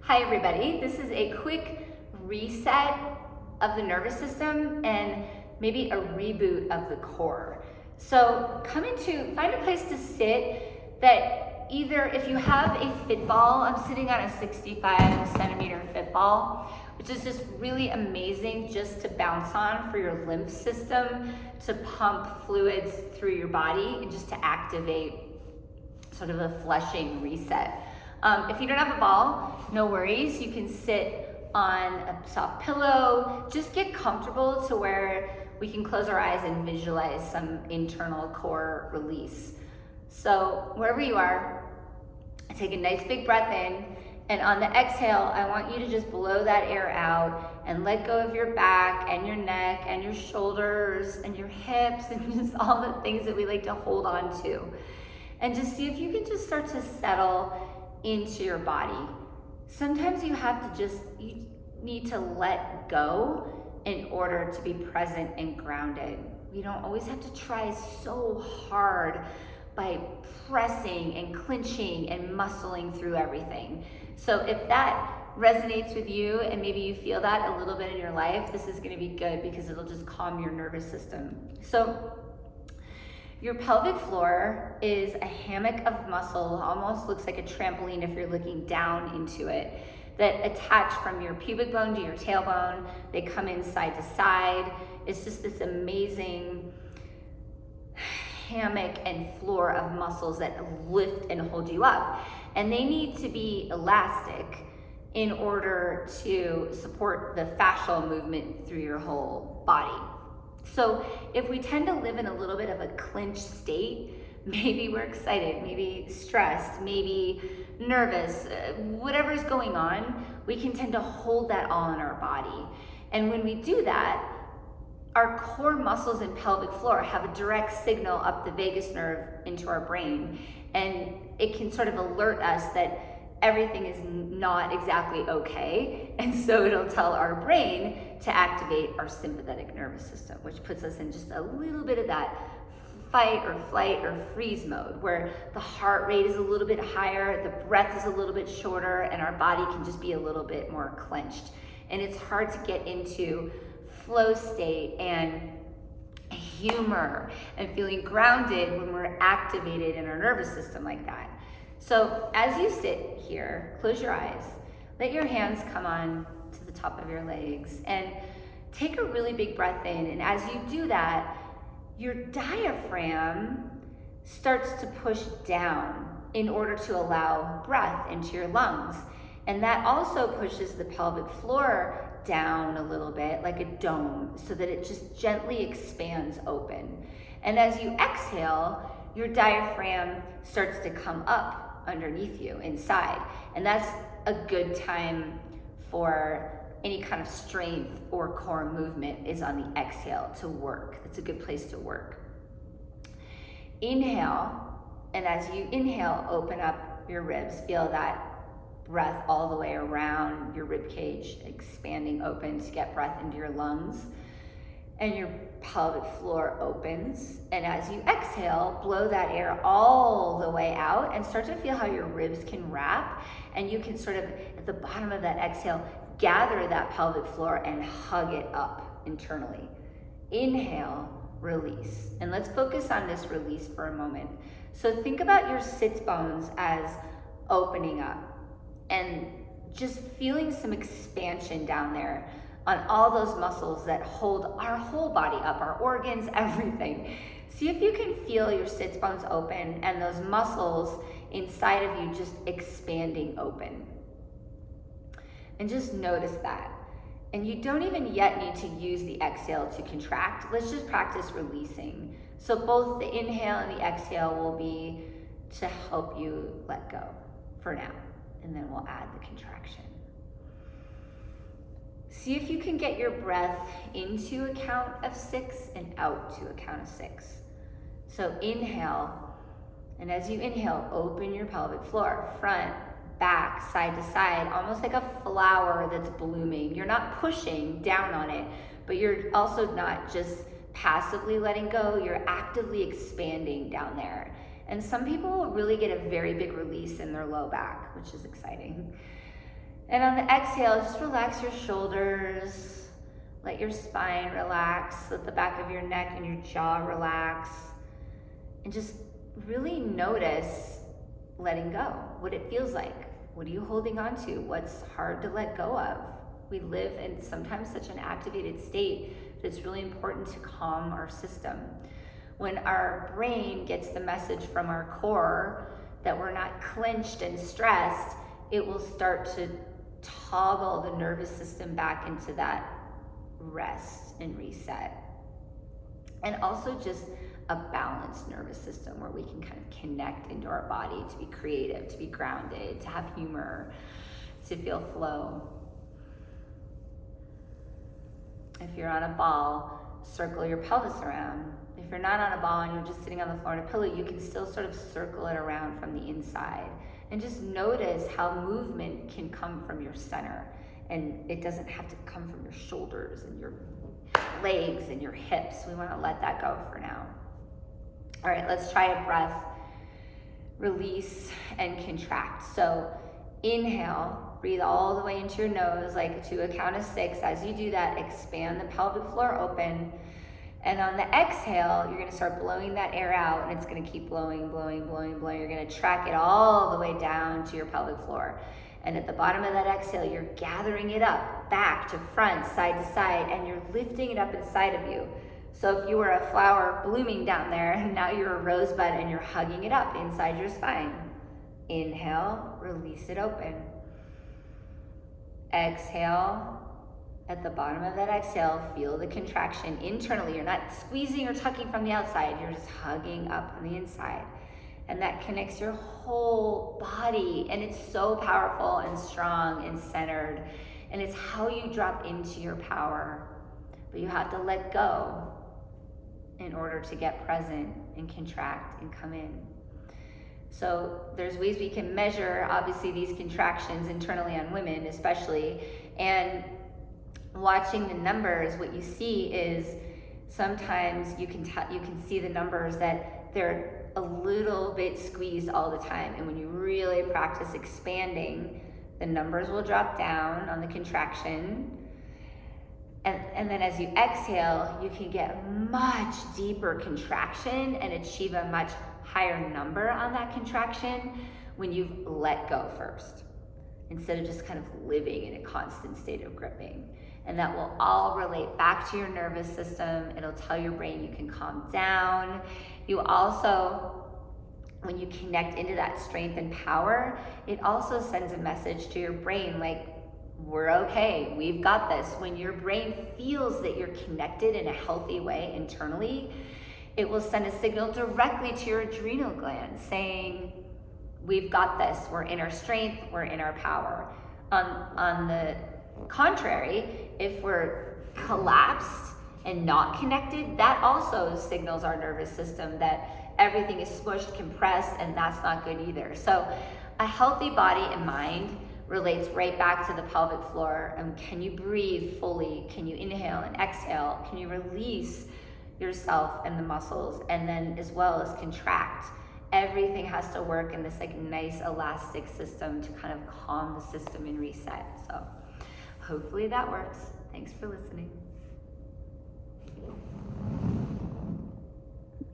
Hi everybody, this is a quick reset of the nervous system and maybe a reboot of the core. So find a place to sit that either, if you have a fit ball, I'm sitting on a 65 centimeter fit ball, which is just really amazing just to bounce on for your lymph system, to pump fluids through your body and just to activate sort of a flushing reset. If you don't have a ball, no worries. You can sit on a soft pillow. Just get comfortable to where we can close our eyes and visualize some internal core release. So wherever you are, take a nice big breath in, and on the exhale, I want you to just blow that air out and let go of your back and your neck and your shoulders and your hips and just all the things that we like to hold on to. And just see if you can just start to settle into your body. Sometimes you need to let go in order to be present and grounded. We don't always have to try so hard by pressing and clenching and muscling through everything. So if that resonates with you and maybe you feel that a little bit in your life, this is going to be good because it'll just calm your nervous system. So your pelvic floor is a hammock of muscle, almost looks like a trampoline if you're looking down into it, that attach from your pubic bone to your tailbone. They come in side to side. It's just this amazing hammock and floor of muscles that lift and hold you up. And they need to be elastic in order to support the fascial movement through your whole body. So if we tend to live in a little bit of a clenched state, maybe we're excited, maybe stressed, maybe nervous, whatever's going on, we can tend to hold that all in our body. And when we do that, our core muscles and pelvic floor have a direct signal up the vagus nerve into our brain, and it can sort of alert us that everything is not exactly okay. And so it'll tell our brain to activate our sympathetic nervous system, which puts us in just a little bit of that fight or flight or freeze mode, where the heart rate is a little bit higher, the breath is a little bit shorter, and our body can just be a little bit more clenched. And it's hard to get into flow state and humor and feeling grounded when we're activated in our nervous system like that. So as you sit here, close your eyes, let your hands come on to the top of your legs, and take a really big breath in. And as you do that, your diaphragm starts to push down in order to allow breath into your lungs. And that also pushes the pelvic floor down a little bit like a dome, so that it just gently expands open. And as you exhale, your diaphragm starts to come up underneath you inside. And that's a good time for any kind of strength or core movement is on the exhale to work. That's a good place to work. Inhale, and as you inhale, open up your ribs. Feel that breath all the way around your rib cage, expanding open to get breath into your lungs. And your pelvic floor opens. And as you exhale, blow that air all the way out and start to feel how your ribs can wrap. And you can sort of, at the bottom of that exhale, gather that pelvic floor and hug it up internally. Inhale, release. And let's focus on this release for a moment. So think about your sits bones as opening up and just feeling some expansion down there on all those muscles that hold our whole body up, our organs, everything. See if you can feel your sits bones open and those muscles inside of you just expanding open. And just notice that. And you don't even yet need to use the exhale to contract. Let's just practice releasing. So both the inhale and the exhale will be to help you let go for now. And then we'll add the contraction. See if you can get your breath into a count of 6 and out to a count of 6. So inhale, and as you inhale, open your pelvic floor, front, back, side to side, almost like a flower that's blooming. You're not pushing down on it, but you're also not just passively letting go, you're actively expanding down there. And some people will really get a very big release in their low back, which is exciting. And on the exhale, just relax your shoulders, let your spine relax, let the back of your neck and your jaw relax, and just really notice letting go, what it feels like. What are you holding on to? What's hard to let go of? We live in sometimes such an activated state that it's really important to calm our system. When our brain gets the message from our core that we're not clenched and stressed, it will start to toggle the nervous system back into that rest and reset. And also just a balanced nervous system where we can kind of connect into our body, to be creative, to be grounded, to have humor, to feel flow. If you're on a ball, circle your pelvis around. If you're not on a ball and you're just sitting on the floor on a pillow, you can still sort of circle it around from the inside. And just notice how movement can come from your center. And it doesn't have to come from your shoulders and your legs and your hips. We want to let that go for now. All right, let's try a breath. Release and contract. So inhale, breathe all the way into your nose, like to a count of 6. As you do that, expand the pelvic floor open. And on the exhale, you're going to start blowing that air out, and it's going to keep blowing, blowing, blowing, blowing. You're going to track it all the way down to your pelvic floor. And at the bottom of that exhale, you're gathering it up, back to front, side to side, and you're lifting it up inside of you. So if you were a flower blooming down there, and now you're a rosebud and you're hugging it up inside your spine. Inhale, release it open. Exhale. At the bottom of that exhale, feel the contraction internally. You're not squeezing or tucking from the outside. You're just hugging up on the inside. And that connects your whole body. And it's so powerful and strong and centered. And it's how you drop into your power. But you have to let go in order to get present and contract and come in. So there's ways we can measure, obviously, these contractions internally on women especially. And watching the numbers, what you see is sometimes you can see the numbers that they're a little bit squeezed all the time. And when you really practice expanding, the numbers will drop down on the contraction. And then as you exhale, you can get much deeper contraction and achieve a much higher number on that contraction when you've let go first, instead of just kind of living in a constant state of gripping. And that will all relate back to your nervous system. It'll tell your brain you can calm down. You also, when you connect into that strength and power, it also sends a message to your brain like, we're okay, we've got this. When your brain feels that you're connected in a healthy way internally, it will send a signal directly to your adrenal gland saying, we've got this, we're in our strength, we're in our power. On the contrary, if we're collapsed and not connected, that also signals our nervous system that everything is smushed, compressed, and that's not good either. So a healthy body and mind relates right back to the pelvic floor. Can you breathe fully? Can you inhale and exhale? Can you release yourself and the muscles, and then as well as contract? Everything has to work in this like nice elastic system to kind of calm the system and reset. So hopefully that works. Thanks for listening.